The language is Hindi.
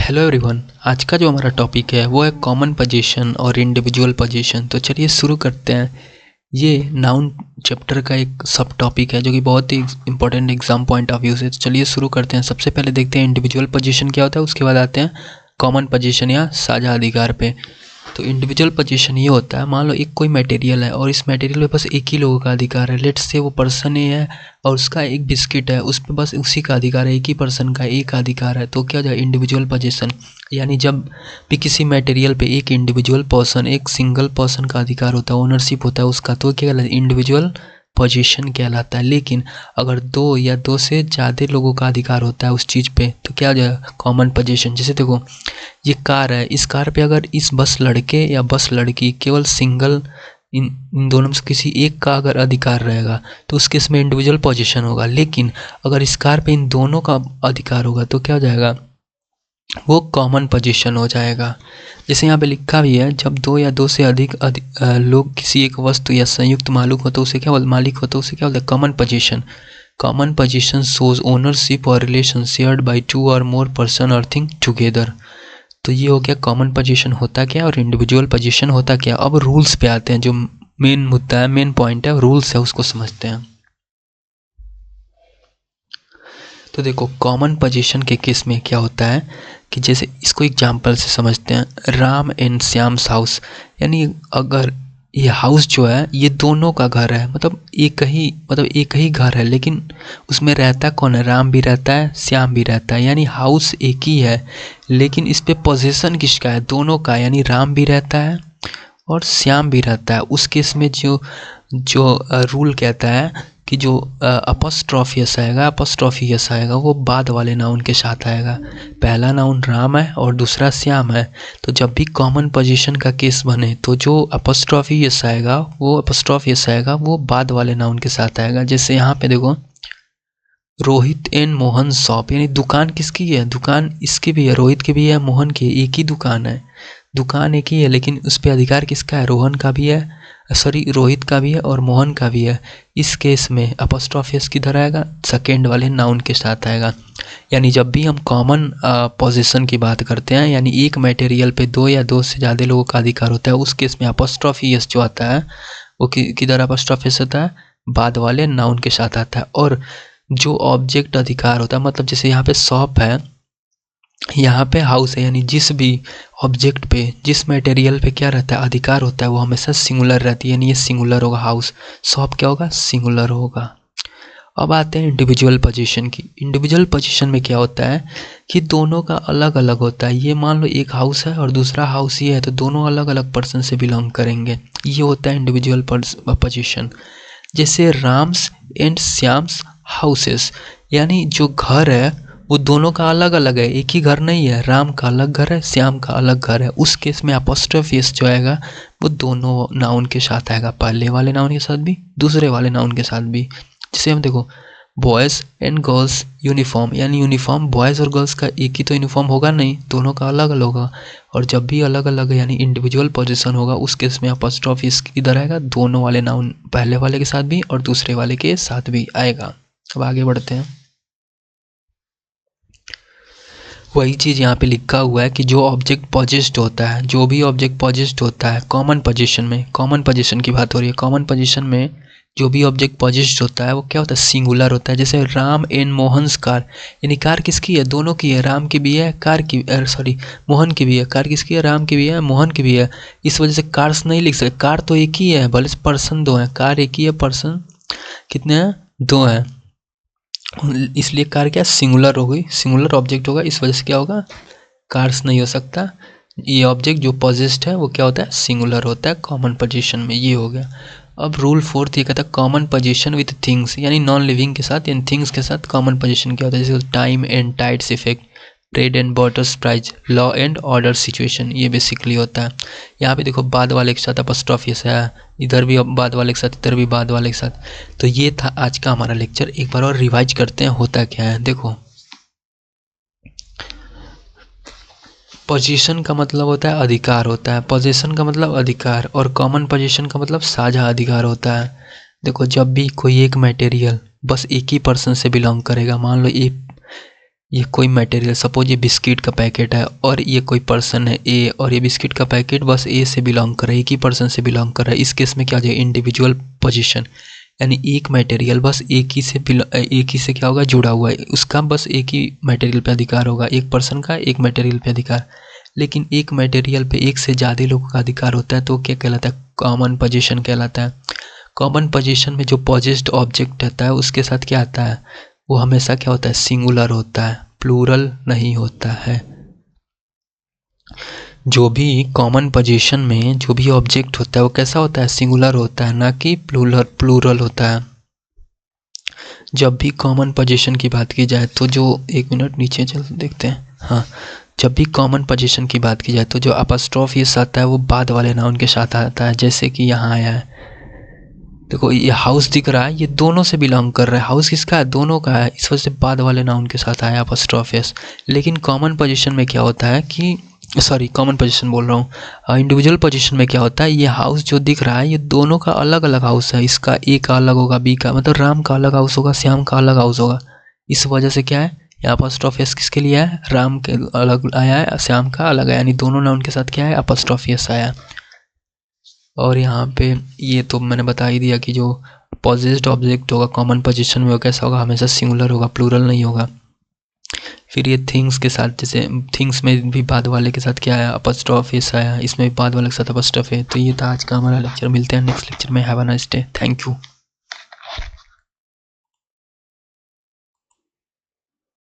Hello everyone. आज का जो हमारा टॉपिक है वो है कॉमन पोजीशन और इंडिविजुअल पोजीशन। तो चलिए शुरू करते हैं। ये नाउन चैप्टर का एक सब टॉपिक है जो कि बहुत ही important exam point of view से। तो चलिए शुरू करते हैं। सबसे पहले देखते हैं इंडिविजुअल पोजीशन क्या होता है, उसके बाद आते हैं कॉमन पोजीशन या साझा अधिकार पे। तो इंडिविजुअल पोजीशन ये होता है, मान लो एक कोई मटेरियल है और इस मटेरियल पे बस एक ही लोगों का अधिकार है। लेट्स से वो पर्सन ए है और उसका एक बिस्किट है, उस पर बस उसी का अधिकार है, एक ही पर्सन का एक अधिकार है। तो क्या हो जाए, इंडिविजुअल पोजीशन। यानी जब भी किसी मटेरियल पे एक इंडिविजुअल पर्सन, एक सिंगल पर्सन का अधिकार होता है, ओनरशिप होता है उसका, तो क्या कहलाता है, इंडिविजुअल पोजीशन कहलाता है। लेकिन अगर दो या दो से ज़्यादा लोगों का अधिकार होता है उस चीज़ पे तो क्या हो जाएगा, कॉमन पोजीशन। जैसे देखो ये कार है, इस कार पे अगर इस बस लड़के या बस लड़की केवल सिंगल इन दोनों में से किसी एक का अगर अधिकार रहेगा तो उस केस में इंडिविजुअल पोजीशन होगा। लेकिन अगर इस कार पे इन दोनों का अधिकार होगा तो क्या हो जाएगा, वो कॉमन पोजीशन हो जाएगा। जैसे यहाँ पे लिखा भी है, जब दो या दो से अधिक लोग किसी एक वस्तु या संयुक्त मालिक हो तो उसे क्या बोलते, मालिक हो तो उसे क्या बोलते हैं, common position. Common position shows ownership और रिलेशन शेयर्ड बाय टू और मोर पर्सन और थिंग टुगेदर। तो ये हो गया कॉमन पोजीशन होता क्या और इंडिविजुअल पोजीशन होता क्या। अब रूल्स पे आते हैं, जो मेन मुद्दा है, मेन पॉइंट है, रूल्स है, उसको समझते हैं। तो देखो कॉमन पोजीशन के केस में क्या होता है कि जैसे इसको एग्जांपल से समझते हैं। राम एंड श्याम्स हाउस, यानी अगर ये हाउस जो है ये दोनों का घर है, मतलब एक ही घर है, लेकिन उसमें रहता कौन है, राम भी रहता है, श्याम भी रहता है। यानी हाउस एक ही है लेकिन इस पे पोजीशन किसका है, दोनों का। यानी राम भी रहता है और श्याम भी रहता है। उस केस में जो रूल कहता है कि जो अपॉस्ट्रोफी यस आएगा वो बाद वाले नाउन के साथ आएगा। पहला नाउन राम है और दूसरा श्याम है, तो जब भी कॉमन पोजीशन का केस बने तो जो अपॉस्ट्रोफी यस आएगा वो बाद वाले नाउन के साथ आएगा। जैसे यहाँ पे देखो, रोहित एंड मोहन शॉप, यानी दुकान किसकी है, दुकान इसकी भी है, रोहित की भी है, मोहन की, एक ही दुकान है, दुकान एक ही है, लेकिन उस पर अधिकार किसका है, रोहित का भी है और मोहन का भी है। इस केस में अपॉस्ट्रोफी किधर आएगा, सेकेंड वाले नाउन के साथ आएगा। यानी जब भी हम कॉमन पोजीशन की बात करते हैं, यानी एक मटेरियल पे दो या दो से ज़्यादा लोगों का अधिकार होता है, उस केस में अपॉस्ट्रोफी जो आता है वो किधर अपॉस्ट्रोफी होता है, बाद वाले नाउन के साथ आता है। और जो ऑब्जेक्ट अधिकार होता है, मतलब जैसे यहाँ पे शॉप है, यहाँ पे हाउस है, यानी जिस भी ऑब्जेक्ट पे, जिस मटेरियल पे क्या रहता है, अधिकार होता है, वो हमेशा सिंगुलर रहती है। यानी ये सिंगुलर होगा, हाउस, शॉप क्या होगा, सिंगुलर होगा। अब आते हैं इंडिविजुअल पोजीशन की। इंडिविजुअल पोजीशन में क्या होता है कि दोनों का अलग अलग होता है। ये मान लो एक हाउस है और दूसरा हाउस ये है, तो दोनों अलग अलग पर्सन से बिलोंग करेंगे। ये होता है इंडिविजुअल पोजीशन। जैसे राम्स एंड श्याम्स हाउसेस, यानी जो घर है वो दोनों का अलग अलग है, एक ही घर नहीं है, राम का अलग घर है, श्याम का अलग घर है। उस केस में अपॉस्ट्रोफी जो आएगा वो दोनों नाउन के साथ आएगा, पहले वाले नाउन के साथ भी, दूसरे वाले नाउन के साथ भी। जैसे हम देखो, बॉयज़ एंड गर्ल्स यूनिफॉर्म, यानी यूनिफॉर्म बॉयज़ और गर्ल्स का एक ही तो यूनिफॉर्म होगा नहीं, दोनों का अलग अलग होगा। और जब भी अलग अलग यानी इंडिविजुअल पोजीशन होगा, उस केस में अपॉस्ट्रोफी इधर आएगा, दोनों वाले नाउन पहले वाले के साथ भी और दूसरे वाले के साथ भी आएगा। अब आगे बढ़ते हैं। वही चीज़ यहाँ पे लिखा हुआ है कि जो ऑब्जेक्ट पोजेस्ड होता है, जो भी ऑब्जेक्ट पोजेस्ड होता है कॉमन पोजीशन में, कॉमन पोजीशन की बात हो रही है, कॉमन पोजीशन में जो भी ऑब्जेक्ट पोजेस्ड होता है वो क्या होता है, सिंगुलर होता है। जैसे राम एंड मोहन्स कार, यानी कार किसकी है, दोनों की है, राम की भी है, मोहन की भी है। कार किसकी है, राम की भी है, मोहन की भी है। इस वजह से कार्स नहीं लिख सकते, कार तो एक ही है, भले पर्सन दो हैं, कार एक ही है, पर्सन कितने हैं, दो हैं, इसलिए कार क्या सिंगुलर हो गई, सिंगुलर ऑब्जेक्ट होगा, इस वजह से क्या होगा, कार्स नहीं हो सकता। ये ऑब्जेक्ट जो पोजेस्ड है वो क्या होता है, सिंगुलर होता है कॉमन पोजीशन में। ये हो गया। अब रूल फोर्थ ये कहता है कॉमन पोजीशन विद थिंग्स, यानी नॉन लिविंग के साथ, यानी थिंग्स के साथ कॉमन पोजीशन क्या होता है। जैसे time and tides effect, trade and borders prize, law and order situation, ये बेसिकली होता है। यहाँ पे देखो बाद वाले के साथ अपॉस्ट्रोफी है, इधर भी बाद वाले के साथ, इधर भी बाद वाले के साथ। तो ये था आज का हमारा लेक्चर। एक बार और रिवाइज करते हैं होता क्या है। देखो, पोजीशन का मतलब होता है अधिकार होता है, पोजीशन का मतलब अधिकार, और कॉमन पोजीशन का मतलब साझा अधिकार होता है। देखो जब भी कोई एक मटेरियल बस एक ही पर्सन से बिलोंग करेगा, मान लो ये कोई मटेरियल, सपोज ये बिस्किट का पैकेट है और ये कोई पर्सन है ए, और ये बिस्किट का पैकेट बस ए से बिलोंग कर रहा है, एक ही पर्सन से बिलोंग कर रहा है। इस केस में क्या हो जाएगा, इंडिविजुअल पोजीशन, यानी एक मटेरियल बस एक ही से क्या होगा, जुड़ा हुआ है, उसका बस एक ही मटेरियल पे अधिकार होगा, एक पर्सन का एक मटेरियल पे अधिकार। लेकिन एक मटेरियल पे एक से ज़्यादा लोगों का अधिकार होता है तो क्या कहलाता है, कॉमन पोजीशन कहलाता है। कॉमन पोजीशन में जो पॉजेस्ड ऑब्जेक्ट रहता है उसके साथ क्या आता है, वो हमेशा क्या होता है, सिंगुलर होता है, प्लूरल नहीं होता है। जो भी कॉमन पोजीशन में जो भी ऑब्जेक्ट होता है वो कैसा होता है, सिंगुलर होता है, ना कि प्लूरल होता है। जब भी कॉमन पोजीशन की बात की जाए तो जो, एक मिनट नीचे चल देखते हैं, हाँ, जब भी कॉमन पोजीशन की बात की जाए तो जो अपस्ट्रोफियस आता है वो बाद वाले नाउन के साथ आता है। जैसे कि यहाँ आया है, देखो ये हाउस दिख रहा है, ये दोनों से बिलोंग कर रहा है, हाउस किसका है, दोनों का है, इस वजह से बाद वाले नाउन के साथ आया अपस्ट्रोफियस। लेकिन कॉमन पोजीशन में क्या होता है कि, सॉरी कॉमन पोजीशन बोल रहा हूँ, इंडिविजुअल पोजीशन में क्या होता है, ये हाउस जो दिख रहा है ये दोनों का अलग अलग हाउस है, इसका ए का अलग होगा, बी का, मतलब राम का अलग हाउस होगा, श्याम का अलग हाउस होगा। इस वजह से क्या है, यहाँ अपस्ट्रोफियस किसके लिए है, राम के अलग आया है, श्याम का अलग है, यानी दोनों नाउन के साथ क्या है, अपस्ट्रोफियस आया। और यहाँ पे ये तो मैंने बता ही दिया कि जो पॉजेस्ड ऑब्जेक्ट होगा कॉमन पोजीशन में वो कैसा होगा, हमेशा सिंगुलर होगा, प्लूरल नहीं होगा। फिर ये थिंग्स के साथ, जैसे थिंग्स में भी बाद वाले के साथ क्या आया, अपस्ट्रोफिस आया, इसमें भी बाद वाले के साथ अपस्ट्रोफ है। तो ये था आज का हमारा लेक्चर, मिलते हैं नेक्स्ट लेक्चर में। Have a nice day, thank you.